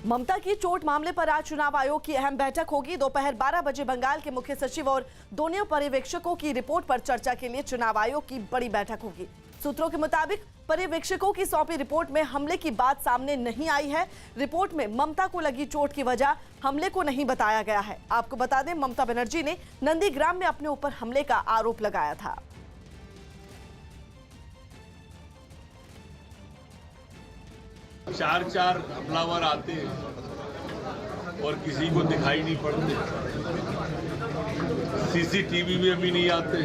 ममता की चोट मामले पर आज चुनाव आयोग की अहम बैठक होगी। दोपहर 12 बजे बंगाल के मुख्य सचिव और दोनों पर्यवेक्षकों की रिपोर्ट पर चर्चा के लिए चुनाव आयोग की बड़ी बैठक होगी। सूत्रों के मुताबिक पर्यवेक्षकों की सौंपी रिपोर्ट में हमले की बात सामने नहीं आई है। रिपोर्ट में ममता को लगी चोट की वजह हमले को नहीं बताया गया है। आपको बता दें, ममता बनर्जी ने नंदीग्राम में अपने ऊपर हमले का आरोप लगाया था। चार हमलावर आते हैं और किसी को दिखाई नहीं पड़ते। सीसीटीवी में भी नहीं आते,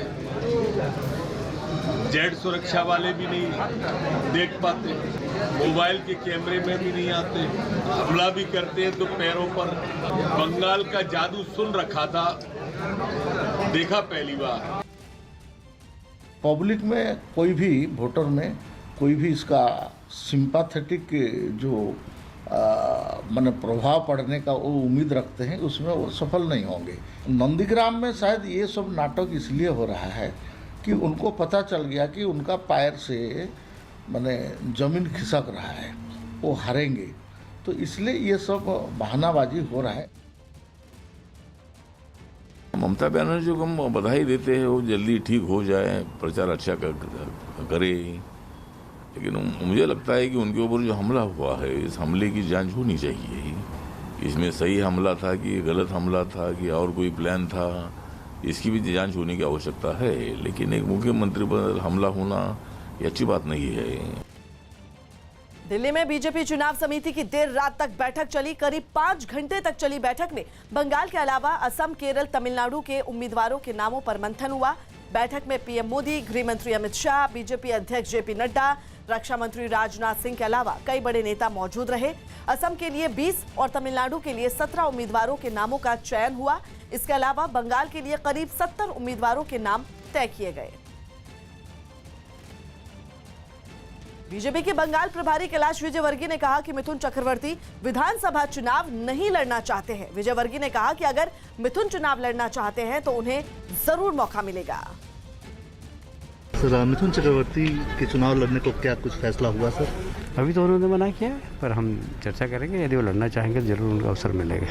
जेड सुरक्षा वाले भी नहीं देख पाते, मोबाइल के कैमरे में भी नहीं आते। हमला भी करते हैं तो पैरों पर। बंगाल का जादू सुन रखा था, देखा पहली बार। पब्लिक में कोई भी वोटर में कोई भी इसका सिंपैथेटिक जो माने प्रभाव पड़ने का वो उम्मीद रखते हैं, उसमें वो सफल नहीं होंगे। नंदीग्राम में शायद ये सब नाटक इसलिए हो रहा है कि उनको पता चल गया कि उनका पैर से माने जमीन खिसक रहा है, वो हारेंगे, तो इसलिए ये सब बहानाबाजी हो रहा है। ममता बनर्जी को हम बधाई देते हैं, वो जल्दी ठीक हो जाए, प्रचार अच्छा करे, लेकिन मुझे लगता है कि उनके ऊपर जो हमला हुआ है, इस हमले की जांच होनी चाहिए। इसमें सही हमला था कि गलत हमला था कि और कोई प्लान था, इसकी भी जांच होने की आवश्यकता है। लेकिन एक मुख्यमंत्री पर हमला होना ये अच्छी बात नहीं है। दिल्ली में बीजेपी चुनाव समिति की देर रात तक बैठक चली। करीब 5 घंटे तक चली बैठक में बंगाल के अलावा असम, केरल, तमिलनाडु के उम्मीदवारों के नामों पर मंथन हुआ। बैठक में पीएम मोदी, गृह मंत्री अमित शाह, बीजेपी अध्यक्ष जेपी नड्डा, रक्षा मंत्री राजनाथ सिंह के अलावा कई बड़े नेता मौजूद रहे। असम के लिए 20 और तमिलनाडु के लिए 17 उम्मीदवारों के नामों का चयन हुआ। इसके अलावा बंगाल के लिए करीब 70 उम्मीदवारों के नाम तय किए गए। बीजेपी के बंगाल प्रभारी कैलाश विजयवर्गीय ने कहा कि मिथुन चक्रवर्ती विधानसभा चुनाव नहीं लड़ना चाहते हैं। विजयवर्गीय ने कहा कि अगर मिथुन चुनाव लड़ना चाहते हैं तो उन्हें जरूर मौका मिलेगा। सर, मिथुन चक्रवर्ती के चुनाव लड़ने को क्या कुछ फैसला हुआ सर? अभी तो उन्होंने मना किया है, पर हम चर्चा करेंगे। यदि वो लड़ना चाहेंगे जरूर उनको अवसर मिलेगा।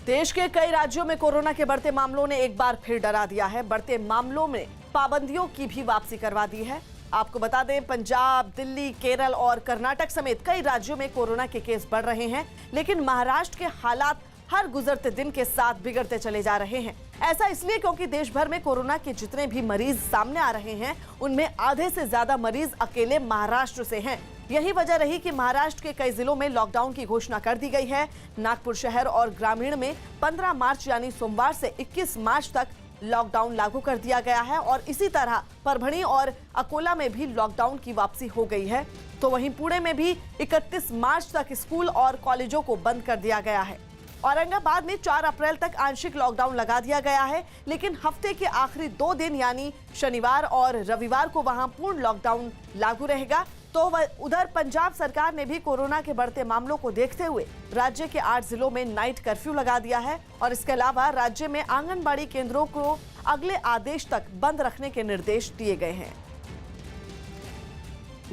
देश के कई राज्यों में कोरोना के बढ़ते मामलों ने एक बार फिर डरा दिया है। बढ़ते मामलों में पाबंदियों की भी वापसी करवा दी है। आपको बता दें, पंजाब, दिल्ली, केरल और कर्नाटक समेत कई राज्यों में कोरोना के केस बढ़ रहे हैं, लेकिन महाराष्ट्र के हालात हर गुजरते दिन के साथ बिगड़ते चले जा रहे हैं। ऐसा इसलिए क्योंकि देश भर में कोरोना के जितने भी मरीज सामने आ रहे हैं, उनमें आधे से ज्यादा मरीज अकेले महाराष्ट्र से हैं। यही वजह रही कि महाराष्ट्र के कई जिलों में लॉकडाउन की घोषणा कर दी गई है। नागपुर शहर और ग्रामीण में 15 मार्च यानी सोमवार से 21 मार्च तक लॉकडाउन लागू कर दिया गया है और इसी तरह परभणी और अकोला में भी लॉकडाउन की वापसी हो गई है। तो वहीं पुणे में भी 31 मार्च तक स्कूल और कॉलेजों को बंद कर दिया गया है। औरंगाबाद में 4 अप्रैल तक आंशिक लॉकडाउन लगा दिया गया है, लेकिन हफ्ते के आखिरी 2 दिन यानी शनिवार और रविवार को वहां पूर्ण लॉकडाउन लागू रहेगा। तो उधर पंजाब सरकार ने भी कोरोना के बढ़ते मामलों को देखते हुए राज्य के 8 जिलों में नाइट कर्फ्यू लगा दिया है और इसके अलावा राज्य में आंगनबाड़ी केंद्रों को अगले आदेश तक बंद रखने के निर्देश दिए गए हैं।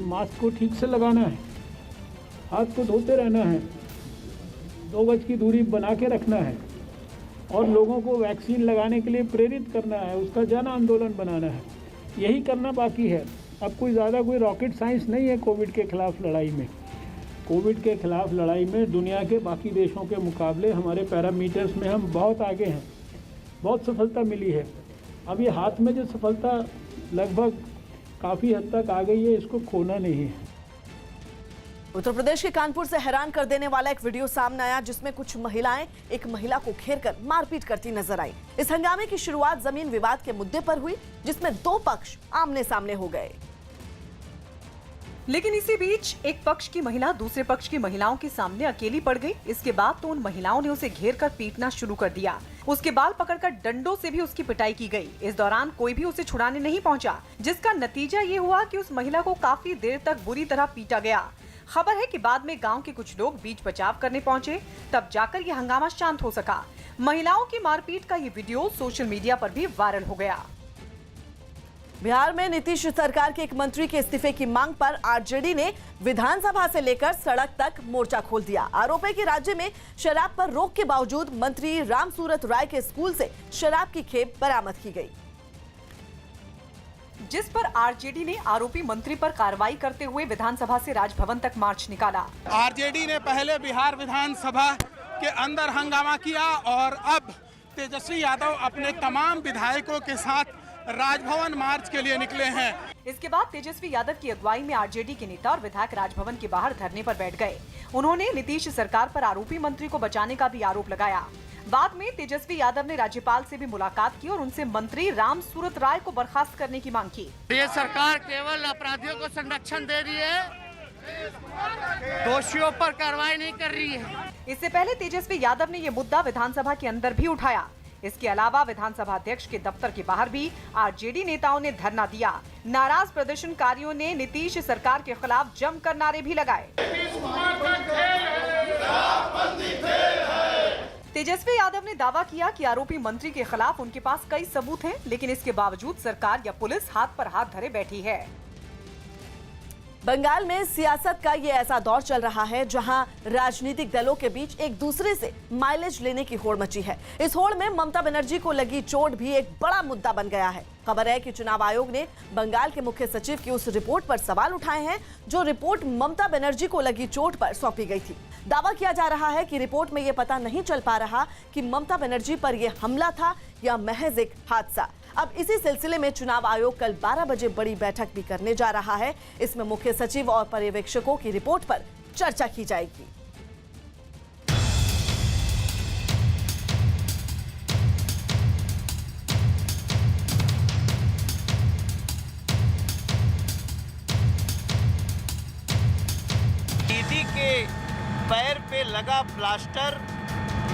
मास्क को ठीक से लगाना है, हाथ को धोते रहना है, 2 गज की दूरी बना के रखना है और लोगों को वैक्सीन लगाने के लिए प्रेरित करना है, उसका जन आंदोलन बनाना है। यही करना बाकी है। अब कोई रॉकेट साइंस नहीं है कोविड के खिलाफ लड़ाई में। कोविड के खिलाफ लड़ाई में दुनिया के बाकी देशों के मुकाबले हमारे पैरामीटर्स में हम बहुत आगे हैं, बहुत सफलता मिली है। अब ये हाथ में जो सफलता लगभग काफ़ी हद तक आ गई है, इसको खोना नहीं है। उत्तर प्रदेश के कानपुर से हैरान कर देने वाला एक वीडियो सामने आया, जिसमें कुछ महिलाएं एक महिला को घेरकर मारपीट करती नजर आई। इस हंगामे की शुरुआत जमीन विवाद के मुद्दे पर हुई, जिसमें 2 पक्ष आमने सामने हो गए। लेकिन इसी बीच एक पक्ष की महिला दूसरे पक्ष की महिलाओं के सामने अकेली पड़ गई। इसके बाद तो उन महिलाओं ने उसे घेरकर पीटना शुरू कर दिया। उसके बाल पकड़कर डंडों से भी उसकी पिटाई की गई। इस दौरान कोई भी उसे छुड़ाने नहीं पहुंचा, जिसका नतीजा ये हुआ कि उस महिला को काफी देर तक बुरी तरह पीटा गया। खबर है कि बाद में गांव के कुछ लोग बीच बचाव करने पहुंचे, तब जाकर ये हंगामा शांत हो सका। महिलाओं की मारपीट का ये वीडियो सोशल मीडिया पर भी वायरल हो गया। बिहार में नीतीश सरकार के एक मंत्री के इस्तीफे की मांग पर आरजेडी ने विधानसभा से लेकर सड़क तक मोर्चा खोल दिया। आरोप है कि राज्य में शराब पर रोक के बावजूद मंत्री रामसूरत राय के स्कूल से शराब की खेप बरामद की गई, जिस पर आरजेडी ने आरोपी मंत्री पर कार्रवाई करते हुए विधानसभा से राजभवन तक मार्च निकाला। आरजेडी ने पहले बिहार विधानसभा के अंदर हंगामा किया और अब तेजस्वी यादव अपने तमाम विधायकों के साथ राजभवन मार्च के लिए निकले हैं। इसके बाद तेजस्वी यादव की अगुवाई में आरजेडी के नेता और विधायक राजभवन के बाहर धरने पर बैठ गए। उन्होंने नीतीश सरकार पर आरोपी मंत्री को बचाने का भी आरोप लगाया। बाद में तेजस्वी यादव ने राज्यपाल से भी मुलाकात की और उनसे मंत्री रामसूरत राय को बर्खास्त करने की मांग की। ये सरकार केवल अपराधियों को संरक्षण दे रही है, दोषियों पर कार्रवाई नहीं कर रही है। इससे पहले तेजस्वी यादव ने ये मुद्दा विधानसभा के अंदर भी उठाया। इसके अलावा विधानसभा अध्यक्ष के दफ्तर के बाहर भी आरजेडी नेताओं ने धरना दिया। नाराज प्रदर्शनकारियों ने नीतीश सरकार के खिलाफ जमकर नारे भी लगाए। तेजस्वी यादव ने दावा किया कि आरोपी मंत्री के खिलाफ उनके पास कई सबूत हैं, लेकिन इसके बावजूद सरकार या पुलिस हाथ पर हाथ धरे बैठी है। बंगाल में सियासत का ये ऐसा दौर चल रहा है जहां राजनीतिक दलों के बीच एक दूसरे से माइलेज लेने की होड़ मची है। इस होड़ में ममता बनर्जी को लगी चोट भी एक बड़ा मुद्दा बन गया है। खबर है कि चुनाव आयोग ने बंगाल के मुख्य सचिव की उस रिपोर्ट पर सवाल उठाए हैं जो रिपोर्ट ममता बनर्जी को लगी चोट पर सौंपी गई थी। दावा किया जा रहा है कि रिपोर्ट में यह पता नहीं चल पा रहा कि ममता बनर्जी पर यह हमला था या महज एक हादसा। अब इसी सिलसिले में चुनाव आयोग कल 12 बजे बड़ी बैठक भी करने जा रहा है। इसमें मुख्य सचिव और पर्यवेक्षकों की रिपोर्ट पर चर्चा की जाएगी। दीदी के पैर पे लगा प्लास्टर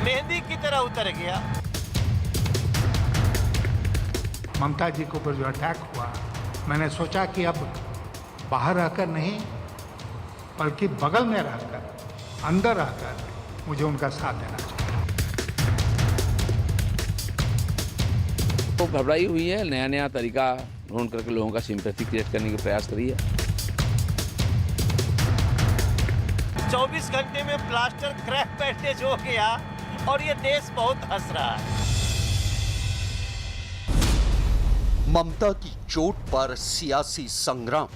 मेहंदी की तरह उतर गया। ममता जी के ऊपर जो अटैक हुआ, मैंने सोचा कि अब बाहर रहकर नहीं बल्कि बगल में रहकर, अंदर रहकर मुझे उनका साथ देना चाहिए। वो घबराई हुई है, नया नया तरीका ढूंढ करके लोगों का सिंपैथी क्रिएट करने का प्रयास करी है। 24 घंटे में प्लास्टर क्रैक बैंडेज हो गया और ये देश बहुत हंस रहा है। ममता की चोट पर सियासी संग्राम।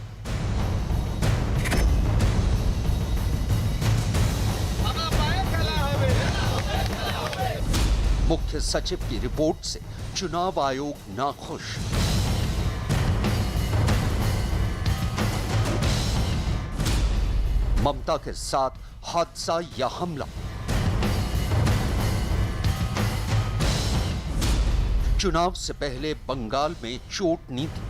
मुख्य सचिव की रिपोर्ट से चुनाव आयोग नाखुश। ममता के साथ हादसा या हमला। चुनाव से पहले बंगाल में चोट नीति।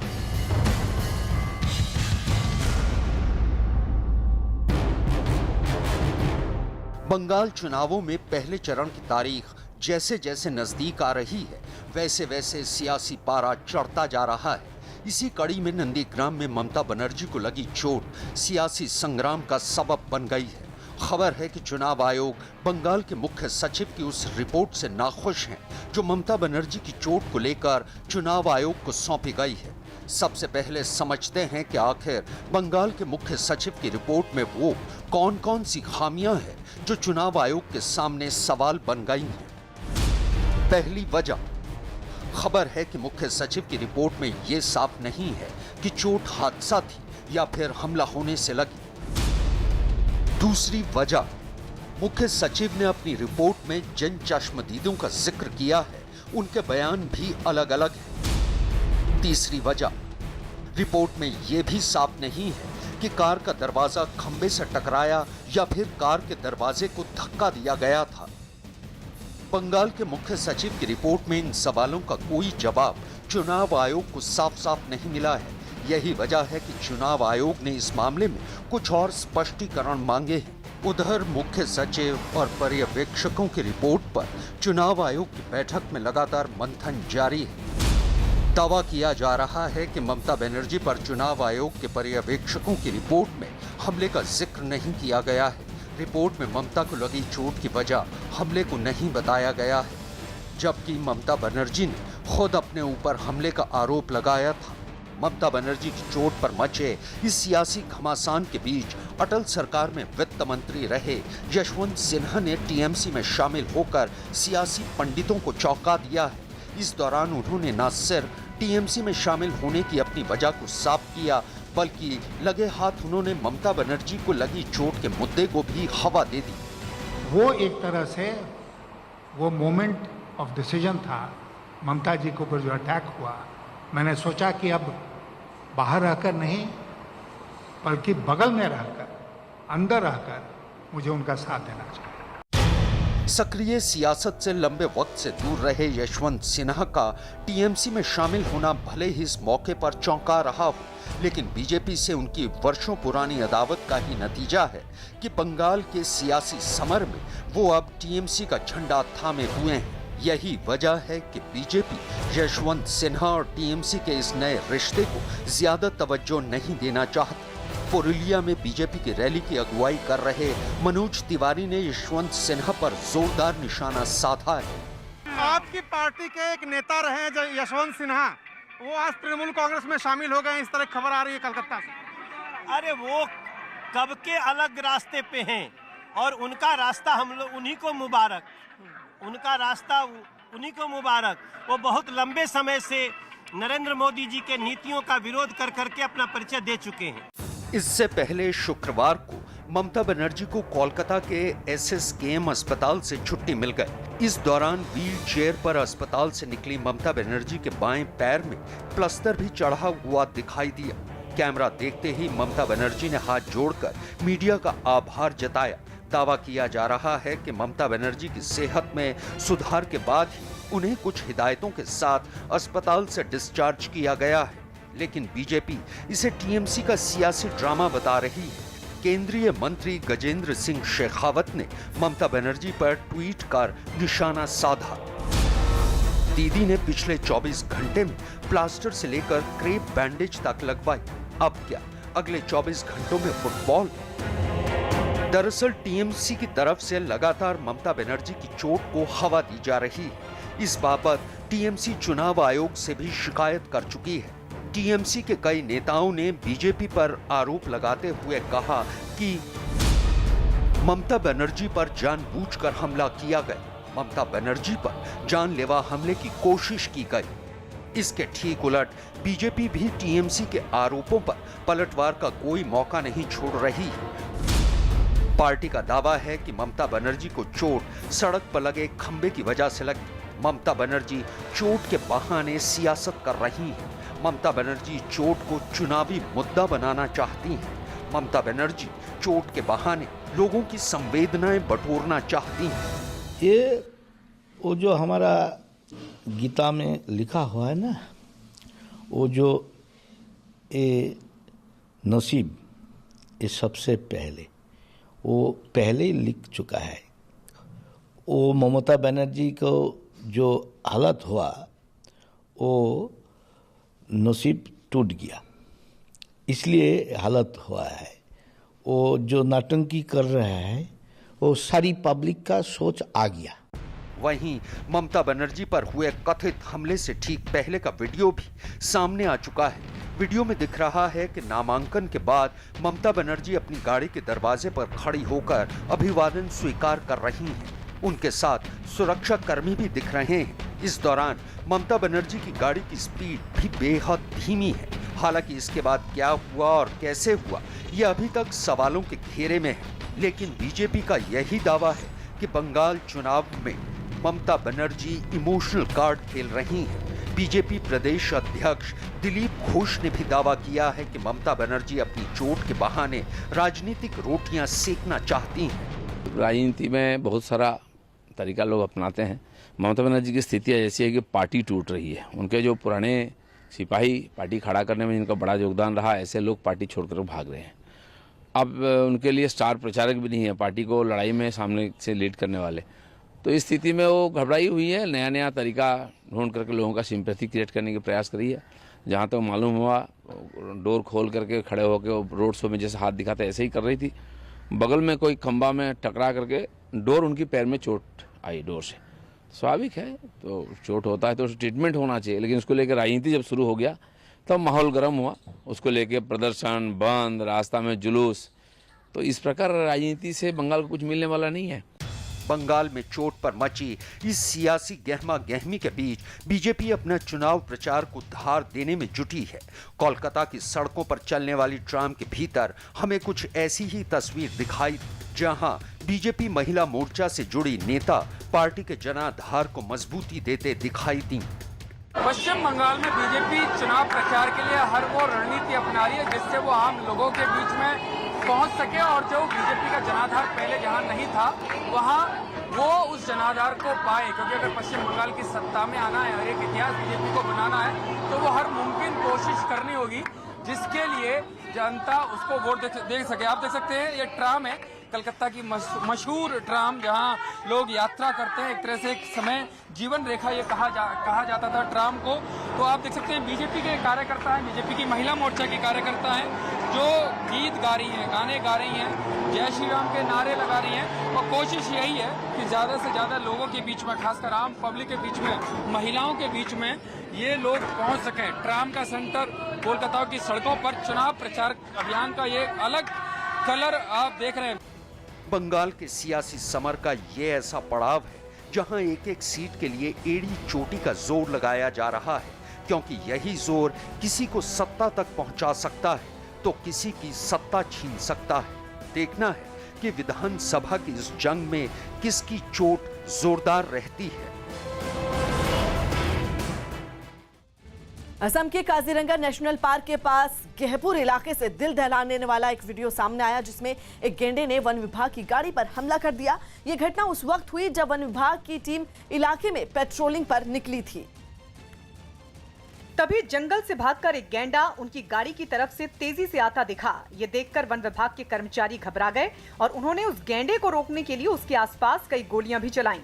बंगाल चुनावों में पहले चरण की तारीख जैसे जैसे नजदीक आ रही है, वैसे वैसे सियासी पारा चढ़ता जा रहा है। इसी कड़ी में नंदीग्राम में ममता बनर्जी को लगी चोट सियासी संग्राम का सबब बन गई है। खबर है कि चुनाव आयोग बंगाल के मुख्य सचिव की उस रिपोर्ट से नाखुश हैं जो ममता बनर्जी की चोट को लेकर चुनाव आयोग को सौंपी गई है। सबसे पहले समझते हैं कि आखिर बंगाल के मुख्य सचिव की रिपोर्ट में वो कौन कौन सी खामियां हैं जो चुनाव आयोग के सामने सवाल बन गई हैं। पहली वजह, खबर है कि मुख्य सचिव की रिपोर्ट में ये साफ नहीं है कि चोट हादसा थी या फिर हमला होने से लगी। दूसरी वजह, मुख्य सचिव ने अपनी रिपोर्ट में जिन चश्मदीदों का जिक्र किया है उनके बयान भी अलग अलग हैं। तीसरी वजह, रिपोर्ट में यह भी साफ नहीं है कि कार का दरवाजा खंबे से टकराया या फिर कार के दरवाजे को धक्का दिया गया था। बंगाल के मुख्य सचिव की रिपोर्ट में इन सवालों का कोई जवाब चुनाव आयोग को साफ साफ नहीं मिला है। यही वजह है कि चुनाव आयोग ने इस मामले में कुछ और स्पष्टीकरण मांगे हैं। उधर मुख्य सचिव और पर्यवेक्षकों की रिपोर्ट पर चुनाव आयोग की बैठक में लगातार मंथन जारी है। दावा किया जा रहा है कि ममता बनर्जी पर चुनाव आयोग के पर्यवेक्षकों की रिपोर्ट में हमले का जिक्र नहीं किया गया है। रिपोर्ट में ममता को लगी चोट की वजह हमले को नहीं बताया गया है, जबकि ममता बनर्जी ने खुद अपने ऊपर हमले का आरोप लगाया था। ममता बनर्जी की चोट पर मचे इस सियासी घमासान के बीच अटल सरकार में वित्त मंत्री रहे यशवंत सिन्हा ने टीएमसी में शामिल होकर सियासी पंडितों को चौंका दिया है। इस दौरान उन्होंने न सिर्फ टीएमसी में शामिल होने की अपनी वजह को साफ किया, बल्कि लगे हाथ उन्होंने ममता बनर्जी को लगी चोट के मुद्दे को भी हवा दे दी। वो एक तरह से वो मोमेंट ऑफ डिसीजन था ममता जी के ऊपर जो अटैक हुआ। मैंने सोचा कि अब बाहर रहकर नहीं बल्कि बगल में रहकर, अंदर रहकर मुझे उनका साथ देना चाहिए। सक्रिय सियासत से लंबे वक्त से दूर रहे यशवंत सिन्हा का टीएमसी में शामिल होना भले ही इस मौके पर चौंका रहा हो, लेकिन बीजेपी से उनकी वर्षों पुरानी अदावत का ही नतीजा है कि बंगाल के सियासी समर में वो अब टीएमसी का झंडा थामे हुए हैं। यही वजह है कि बीजेपी यशवंत सिन्हा और टीएमसी के इस नए रिश्ते को ज्यादा तवज्जो नहीं देना चाहती। पुरुलिया में बीजेपी की रैली की अगुवाई कर रहे मनोज तिवारी ने यशवंत सिन्हा पर जोरदार निशाना साधा है। आपकी पार्टी के एक नेता रहे यशवंत सिन्हा, वो आज तृणमूल कांग्रेस में शामिल हो गए, इस तरह खबर आ रही है कलकत्ता से। अरे वो कब के अलग रास्ते पे हैं और उनका रास्ता हम लोग उन्हीं को मुबारक, उनका रास्ता उन्हीं को मुबारक। वो बहुत लंबे समय से नरेंद्र मोदी जी के नीतियों का विरोध कर करके अपना परिचय दे चुके हैं। इससे पहले शुक्रवार को ममता बनर्जी को कोलकाता के एसएसकेएम अस्पताल से छुट्टी मिल गई। इस दौरान व्हील चेयर पर अस्पताल से निकली ममता बनर्जी के बाएं पैर में प्लास्टर भी चढ़ा हुआ दिखाई दिया। कैमरा देखते ही ममता बनर्जी ने हाथ जोड़कर मीडिया का आभार जताया। दावा किया जा रहा है कि ममता बनर्जी की सेहत में सुधार के बाद ही उन्हें कुछ हिदायतों के साथ अस्पताल से डिस्चार्ज किया गया है, लेकिन बीजेपी इसे टीएमसी का सियासी ड्रामा बता रही है। केंद्रीय मंत्री गजेंद्र सिंह शेखावत ने ममता बनर्जी पर ट्वीट कर निशाना साधा। दीदी ने पिछले 24 घंटे में प्लास्टर से लेकर क्रेप बैंडेज तक लगवाई। अब क्या अगले 24 घंटों में फुटबॉल? दरअसल टीएमसी की तरफ से लगातार ममता बनर्जी की चोट को हवा दी जा रही है। इस बाबत टीएमसी चुनाव आयोग से भी शिकायत कर चुकी है। टीएमसी के कई नेताओं ने बीजेपी पर आरोप लगाते हुए कहा कि ममता बनर्जी पर जानबूझकर हमला किया गया, ममता बनर्जी पर जानलेवा हमले की कोशिश की गई। इसके ठीक उलट बीजेपी भी टीएमसी के आरोपों पर पलटवार का कोई मौका नहीं छोड़ रही है। पार्टी का दावा है कि ममता बनर्जी को चोट सड़क पर लगे खंबे की वजह से लगी। ममता बनर्जी चोट के बहाने सियासत कर रही हैं। ममता बनर्जी चोट को चुनावी मुद्दा बनाना चाहती हैं। ममता बनर्जी चोट के बहाने लोगों की संवेदनाएं बटोरना चाहती हैं। ये वो जो हमारा गीता में लिखा हुआ है ना, वो जो ये नसीब, ये सबसे पहले वो पहले ही लिख चुका है। वो ममता बनर्जी को जो हालत हुआ, वो नसीब टूट गया, इसलिए हालत हुआ है। वो जो नाटंकी कर रहा है, वो सारी पब्लिक का सोच आ गया। वहीं ममता बनर्जी पर हुए कथित हमले से ठीक पहले का वीडियो भी सामने आ चुका है। वीडियो में दिख रहा है कि नामांकन के बाद ममता बनर्जी अपनी गाड़ी के दरवाजे पर खड़ी होकर अभिवादन स्वीकार कर रही हैं। उनके साथ सुरक्षा कर्मी भी दिख रहे हैं। इस दौरान ममता बनर्जी की गाड़ी की स्पीड भी बेहद धीमी है। हालांकि इसके बाद क्या हुआ और कैसे हुआ, यह अभी तक सवालों के घेरे में है। लेकिन बीजेपी का यही दावा है कि बंगाल चुनाव में ममता बनर्जी इमोशनल कार्ड खेल रही हैं। बीजेपी प्रदेश अध्यक्ष दिलीप घोष ने भी दावा किया है कि ममता बनर्जी अपनी चोट के बहाने राजनीतिक रोटियां सेकना चाहती हैं। राजनीति में बहुत सारा तरीका लोग अपनाते हैं। ममता बनर्जी की स्थिति ऐसी है कि पार्टी टूट रही है। उनके जो पुराने सिपाही पार्टी खड़ा करने में जिनका बड़ा योगदान रहा, ऐसे लोग पार्टी छोड़कर भाग रहे हैं। अब उनके लिए स्टार प्रचारक भी नहीं है पार्टी को लड़ाई में सामने से लीड करने वाले। तो इस स्थिति में वो घबराई हुई है, नया नया तरीका ढूंढ करके लोगों का सिंपैथी क्रिएट करने के प्रयास करी है। जहाँ तक मालूम हुआ, डोर खोल करके खड़े होकर रोड शो में जैसे हाथ दिखाते ऐसे ही कर रही थी। बगल में कोई खंबा में टकरा करके डोर उनकी पैर में चोट आई डोर से। स्वाभाविक है, तो चोट होता है तो ट्रीटमेंट होना चाहिए, लेकिन उसको लेकर राजनीति जब शुरू हो गया तब माहौल गर्म हुआ, उसको लेके प्रदर्शन, बंद, रास्ता में जुलूस। तो इस प्रकार राजनीति से बंगाल को कुछ मिलने वाला नहीं है। बंगाल में चोट पर मची इस सियासी गहमा गहमी के बीच बीजेपी अपना चुनाव प्रचार को धार देने में जुटी है। कोलकाता की सड़कों पर चलने वाली ट्राम के भीतर हमें कुछ ऐसी ही तस्वीर दिखाई, जहां बीजेपी महिला मोर्चा से जुड़ी नेता पार्टी के जनाधार को मजबूती देते दिखाई दी। पश्चिम बंगाल में बीजेपी चुनाव प्रचार के लिए हर वो रणनीति अपना रही है जिससे वो आम लोगों के बीच में पहुंच सके और जो बीजेपी का जनाधार पहले जहां नहीं था वहां वो उस जनाधार को पाए, क्योंकि अगर पश्चिम बंगाल की सत्ता में आना है और एक इतिहास बीजेपी को बनाना है तो वो हर मुमकिन कोशिश करनी होगी जिसके लिए जनता उसको वोट दे सके। आप देख सकते हैं ये ट्राम है, कलकत्ता की मशहूर ट्राम जहां लोग यात्रा करते हैं। एक तरह से एक समय जीवन रेखा ये कहा जाता था ट्राम को। तो आप देख सकते हैं बीजेपी के कार्यकर्ता हैं, बीजेपी की महिला मोर्चा के कार्यकर्ता हैं जो गीत गा रही हैं, गाने गा रही हैं, जय श्री राम के नारे लगा रही हैं और कोशिश यही है कि ज़्यादा से ज़्यादा लोगों के बीच में, खासकर आम पब्लिक के बीच में, महिलाओं के बीच में ये लोग पहुंच सकें। ट्राम का सेंटर कोलकाता की सड़कों पर चुनाव प्रचार अभियान का ये अलग कलर आप देख रहे हैं। बंगाल के सियासी समर का ये ऐसा पड़ाव है जहां एक एक सीट के लिए एड़ी चोटी का जोर लगाया जा रहा है, क्योंकि यही जोर किसी को सत्ता तक पहुंचा सकता है तो किसी की सत्ता छीन सकता है। देखना है कि विधानसभा की इस जंग में किसकी चोट जोरदार रहती है। असम के काजीरंगा नेशनल पार्क के पास गहपुर इलाके से दिल दहलाने वाला एक वीडियो सामने आया जिसमें एक गेंडे ने वन विभाग की गाड़ी पर हमला कर दिया। ये घटना उस वक्त हुई जब वन विभाग की टीम इलाके में पेट्रोलिंग पर निकली थी। तभी जंगल से भागकर एक गैंडा उनकी गाड़ी की तरफ से तेजी से आता दिखा। ये देखकर वन विभाग के कर्मचारी घबरा गए और उन्होंने उस गैंडे को रोकने के लिए उसके आसपास कई गोलियां भी चलाईं।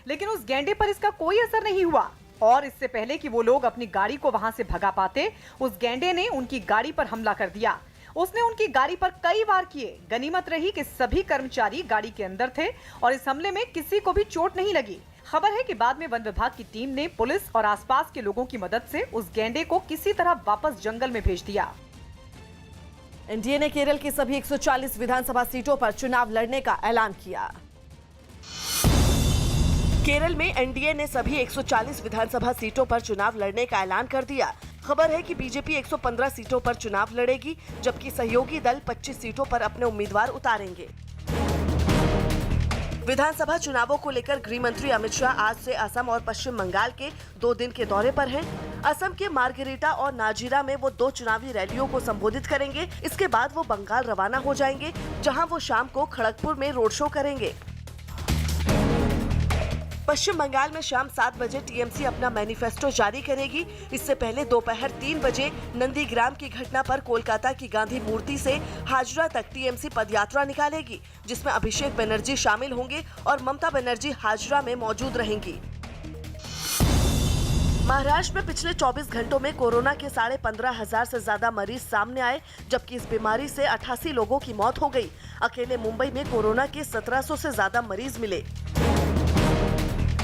लेकिन उस गैंडे पर इसका कोई असर नहीं हुआ और इससे पहले कि वो लोग अपनी गाड़ी को वहां से भगा पाते, उस गैंडे ने उनकी गाड़ी पर हमला कर दिया। उसने उनकी गाड़ी पर कई वार किए। गनीमत रही कि सभी कर्मचारी गाड़ी के अंदर थे और इस हमले में किसी को भी चोट नहीं लगी। खबर है कि बाद में वन विभाग की टीम ने पुलिस और आसपास के लोगों की मदद से उस गैंडे को किसी तरह वापस जंगल में भेज दिया। एनडीए ने केरल की सभी 140 विधानसभा सीटों पर चुनाव लड़ने का ऐलान किया। केरल में एनडीए ने सभी 140 विधानसभा सीटों पर चुनाव लड़ने का ऐलान कर दिया। खबर है कि बीजेपी 115 सीटों पर चुनाव लड़ेगी, जबकि सहयोगी दल 25 सीटों पर अपने उम्मीदवार उतारेंगे। विधानसभा चुनावों को लेकर गृह मंत्री अमित शाह आज से असम और पश्चिम बंगाल के 2 दिन के दौरे पर हैं। असम के मार्गेरिटा और नाजिरा में वो 2 चुनावी रैलियों को संबोधित करेंगे। इसके बाद वो बंगाल रवाना हो जाएंगे, जहां वो शाम को खड़गपुर में रोड शो करेंगे। पश्चिम बंगाल में शाम 7 बजे टीएमसी अपना मैनिफेस्टो जारी करेगी। इससे पहले दोपहर 3 बजे नंदीग्राम की घटना पर कोलकाता की गांधी मूर्ति से हाजरा तक टीएमसी पदयात्रा निकालेगी, जिसमें अभिषेक बनर्जी शामिल होंगे और ममता बनर्जी हाजरा में मौजूद रहेंगी। महाराष्ट्र में पिछले 24 घंटों में कोरोना के 15,500 से ज्यादा मरीज सामने आए, जबकि इस बीमारी से 88 लोगों की मौत हो गई। अकेले मुंबई में कोरोना के 1700 से ज्यादा मरीज मिले।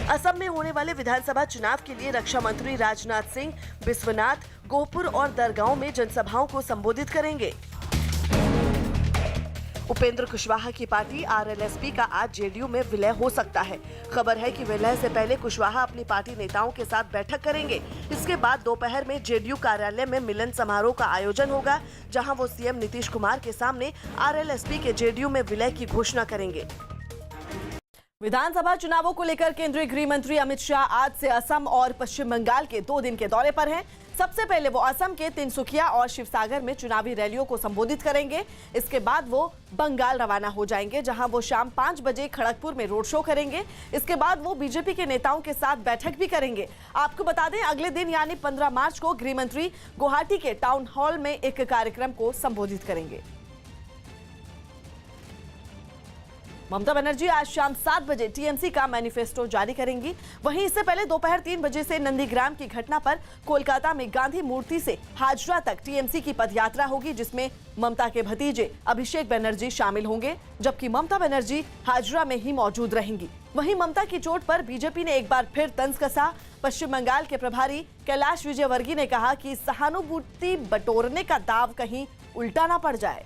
असम में होने वाले विधानसभा चुनाव के लिए रक्षा मंत्री राजनाथ सिंह बिस्वनाथ, गोहपुर और दरगांव में जनसभाओं को संबोधित करेंगे। उपेंद्र कुशवाहा की पार्टी आरएलएसपी का आज जेडीयू में विलय हो सकता है। खबर है कि विलय से पहले कुशवाहा अपनी पार्टी नेताओं के साथ बैठक करेंगे। इसके बाद दोपहर में जेडीयू कार्यालय में मिलन समारोह का आयोजन होगा, जहां वो सीएम नीतीश कुमार के सामने आरएलएसपी के जेडीयू में विलय की घोषणा करेंगे। विधानसभा चुनावों को लेकर केंद्रीय गृह मंत्री अमित शाह आज से असम और पश्चिम बंगाल के 2 दिन के दौरे पर हैं। सबसे पहले वो असम के तिनसुकिया और शिवसागर में चुनावी रैलियों को संबोधित करेंगे। इसके बाद वो बंगाल रवाना हो जाएंगे, जहां वो शाम 5 बजे खड़गपुर में रोड शो करेंगे। इसके बाद वो बीजेपी के नेताओं के साथ बैठक भी करेंगे। आपको बता दें, अगले दिन यानी 15 मार्च को गृह मंत्री गुवाहाटी के टाउन हॉल में एक कार्यक्रम को संबोधित करेंगे। ममता बनर्जी आज शाम 7 बजे टीएमसी का मैनिफेस्टो जारी करेंगी। वहीं इससे पहले दोपहर 3 बजे से नंदीग्राम की घटना पर कोलकाता में गांधी मूर्ति से हाजरा तक टीएमसी की पदयात्रा होगी, जिसमें ममता के भतीजे अभिषेक बनर्जी शामिल होंगे, जबकि ममता बनर्जी हाजरा में ही मौजूद रहेंगी। वहीं ममता की चोट पर बीजेपी ने एक बार फिर तंज कसा। पश्चिम बंगाल के प्रभारी कैलाश विजयवर्गीय ने कहा कि सहानुभूति बटोरने का दाव कहीं उल्टा ना पड़ जाए।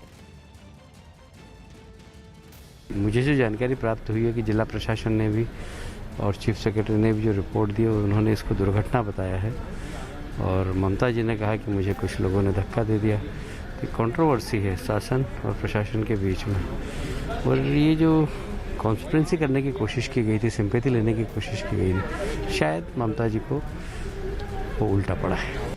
मुझे जो जानकारी प्राप्त हुई है कि जिला प्रशासन ने भी और चीफ सेक्रेटरी ने भी जो रिपोर्ट दी उन्होंने इसको दुर्घटना बताया है और ममता जी ने कहा कि मुझे कुछ लोगों ने धक्का दे दिया। कंट्रोवर्सी है शासन और प्रशासन के बीच में और ये जो कॉन्स्पिरेंसी करने की कोशिश की गई थी, सिंपैथी लेने की कोशिश की गई थी, शायद ममता जी को वो उल्टा पड़ा है।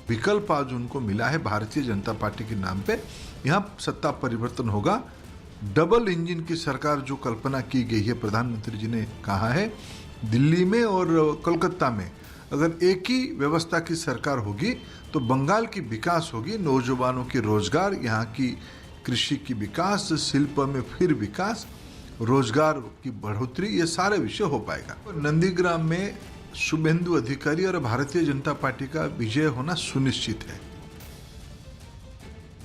विकल्प आज उनको मिला है भारतीय जनता पार्टी के नाम पे। यहाँ सत्ता परिवर्तन होगा। डबल इंजन की सरकार जो कल्पना की गई है, प्रधानमंत्री जी ने कहा है दिल्ली में और कोलकाता में अगर एक ही व्यवस्था की सरकार होगी तो बंगाल की विकास होगी, नौजवानों की रोजगार, यहाँ की कृषि की विकास, शिल्प में फिर विकास, रोजगार की बढ़ोतरी, ये सारे विषय हो पाएगा। नंदीग्राम में शुभेंदु अधिकारी और भारतीय जनता पार्टी का विजय होना सुनिश्चित है।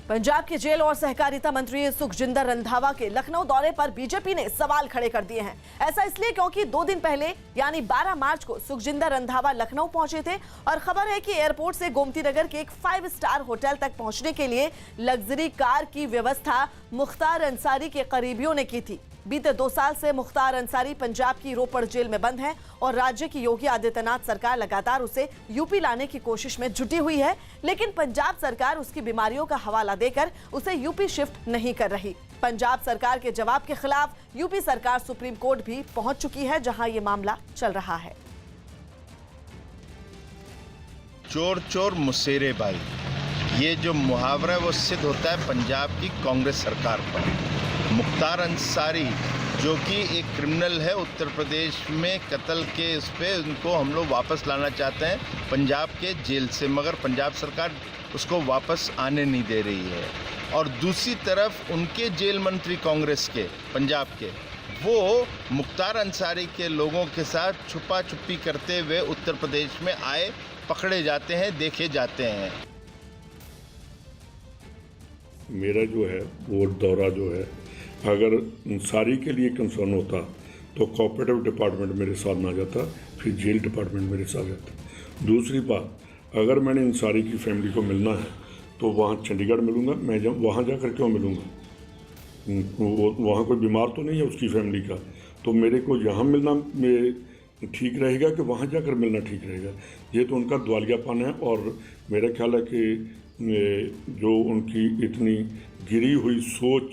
पंजाब के जेल और सहकारिता मंत्री सुखजिंदर रंधावा के लखनऊ दौरे पर बीजेपी ने सवाल खड़े कर दिए हैं। ऐसा इसलिए क्योंकि 2 दिन पहले यानी 12 मार्च को सुखजिंदर रंधावा लखनऊ पहुंचे थे और खबर है कि एयरपोर्ट से गोमती नगर के एक 5 स्टार होटल तक पहुंचने के लिए लग्जरी कार की व्यवस्था मुख्तार अंसारी के करीबियों ने की थी। बीते 2 साल से मुख्तार अंसारी पंजाब की रोपड़ जेल में बंद है और राज्य की योगी आदित्यनाथ सरकार लगातार उसे यूपी लाने की कोशिश में जुटी हुई है, लेकिन पंजाब सरकार उसकी बीमारियों का हवाला देकर उसे यूपी शिफ्ट नहीं कर रही। पंजाब सरकार के जवाब के खिलाफ यूपी सरकार सुप्रीम कोर्ट भी पहुंच चुकी है, जहां ये मामला चल रहा है। चोर चोर मुसेरे भाई, ये जो मुहावरा है वो सिद्ध होता है पंजाब की कांग्रेस सरकार पर। मुख्तार अंसारी जो कि एक क्रिमिनल है, उत्तर प्रदेश में कत्ल के इस पे उनको हम लोग वापस लाना चाहते हैं पंजाब के जेल से, मगर पंजाब सरकार उसको वापस आने नहीं दे रही है। और दूसरी तरफ उनके जेल मंत्री कांग्रेस के पंजाब के, वो मुख्तार अंसारी के लोगों के साथ छुपा छुपी करते हुए उत्तर प्रदेश में आए, पकड़े जाते हैं, देखे जाते हैं। मेरा जो है वो दौरा जो है, अगर अंसारी के लिए कंसर्न होता तो कोऑपरेटिव डिपार्टमेंट मेरे साथ ना जाता, फिर जेल डिपार्टमेंट मेरे साथ जाता। दूसरी बात, अगर मैंने अंसारी की फैमिली को मिलना है तो वहाँ चंडीगढ़ मिलूँगा, मैं वहाँ जाकर क्यों मिलूँगा? वहाँ कोई बीमार तो नहीं है उसकी फैमिली का, तो मेरे को यहाँ मिलना ठीक रहेगा कि वहाँ जाकर मिलना ठीक रहेगा? ये तो उनका द्वालियापन है। और मेरा ख्याल है कि जो उनकी इतनी गिरी हुई सोच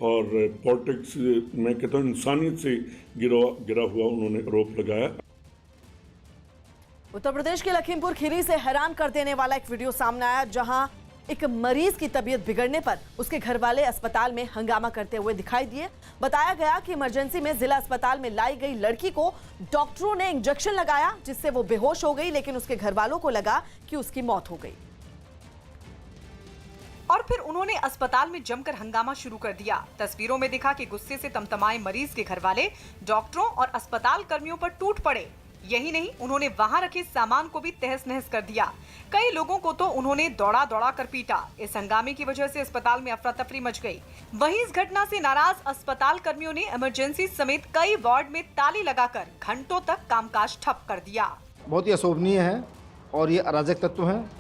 और पॉलिटिक्स, मैं कहता हूँ इंसानियत से गिरा हुआ उन्होंने आरोप लगाया। उत्तर प्रदेश के लखीमपुर खीरी से हैरान कर देने वाला एक वीडियो सामने आया, जहां एक मरीज की तबीयत बिगड़ने पर उसके घर वाले अस्पताल में हंगामा करते हुए दिखाई दिए। बताया गया कि इमरजेंसी में जिला अस्पताल में लाई गई लड़की को डॉक्टरों ने इंजेक्शन लगाया, जिससे वो बेहोश हो गई, लेकिन उसके घर वालों को लगा कि उसकी मौत हो गई और फिर उन्होंने अस्पताल में जमकर हंगामा शुरू कर दिया। तस्वीरों में दिखा कि गुस्से से तमतमाए मरीज के घरवाले डॉक्टरों और अस्पताल कर्मियों पर टूट पड़े। यही नहीं, उन्होंने वहां रखे सामान को भी तहस नहस कर दिया। कई लोगों को तो उन्होंने दौड़ा दौड़ा कर पीटा। इस हंगामे की वजह से अस्पताल में अफरा तफरी मच गई। वहीं इस घटना से नाराज अस्पताल कर्मियों ने इमरजेंसी समेत कई वार्ड में ताली लगाकर घंटों तक कामकाज ठप कर दिया। बहुत ही अशोभनीय है और ये अराजक तत्व हैं,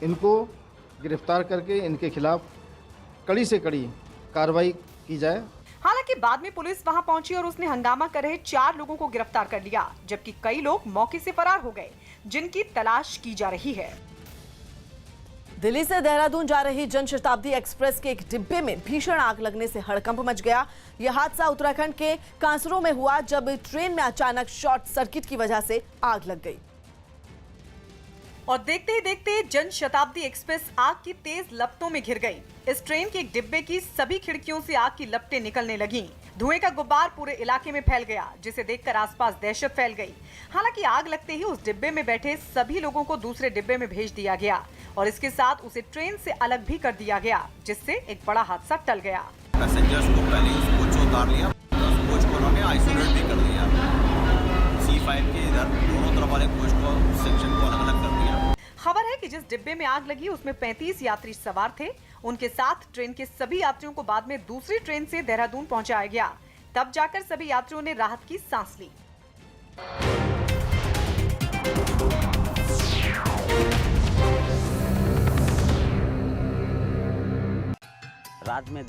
इनको गिरफ्तार करके इनके खिलाफ कड़ी से कड़ी कार्रवाई की जाए। हालांकि बाद में पुलिस वहां पहुंची और उसने हंगामा कर रहे 4 लोगों को गिरफ्तार कर लिया, जबकि कई लोग मौके से फरार हो गए, जिनकी तलाश की जा रही है। दिल्ली से देहरादून जा रही जनशताब्दी एक्सप्रेस के एक डिब्बे में भीषण आग लगने से हड़कंप मच गया। यह हादसा उत्तराखंड के कांसरो में हुआ, जब ट्रेन में अचानक शॉर्ट सर्किट की वजह से आग लग गई और देखते ही देखते जनशताब्दी एक्सप्रेस आग की तेज लपटों में घिर गई। इस ट्रेन के एक डिब्बे की सभी खिड़कियों से आग की लपटें निकलने लगीं। धुएं का गुब्बार पूरे इलाके में फैल गया, जिसे देखकर आसपास दहशत फैल गई। हालांकि आग लगते ही उस डिब्बे में बैठे सभी लोगों को दूसरे डिब्बे में भेज दिया गया और इसके साथ उसे ट्रेन से अलग भी कर दिया गया, जिससे एक बड़ा हादसा टल गया। पैसेंजर्स को पहले उस कोच को उतार लिया, उस कोच को उन्होंने आइसोलेट भी कर दिया। C5 के इधर दोनों तरफ वाले कोच को सेक्शन को अलग अलग कर दिया। खबर है कि जिस डिब्बे में आग लगी उसमें 35 यात्री सवार थे। उनके साथ ट्रेन के सभी यात्रियों को बाद में दूसरी ट्रेन से देहरादून पहुंचाया गया। तब जाकर सभी यात्रियों ने राहत की सांस ली। रात में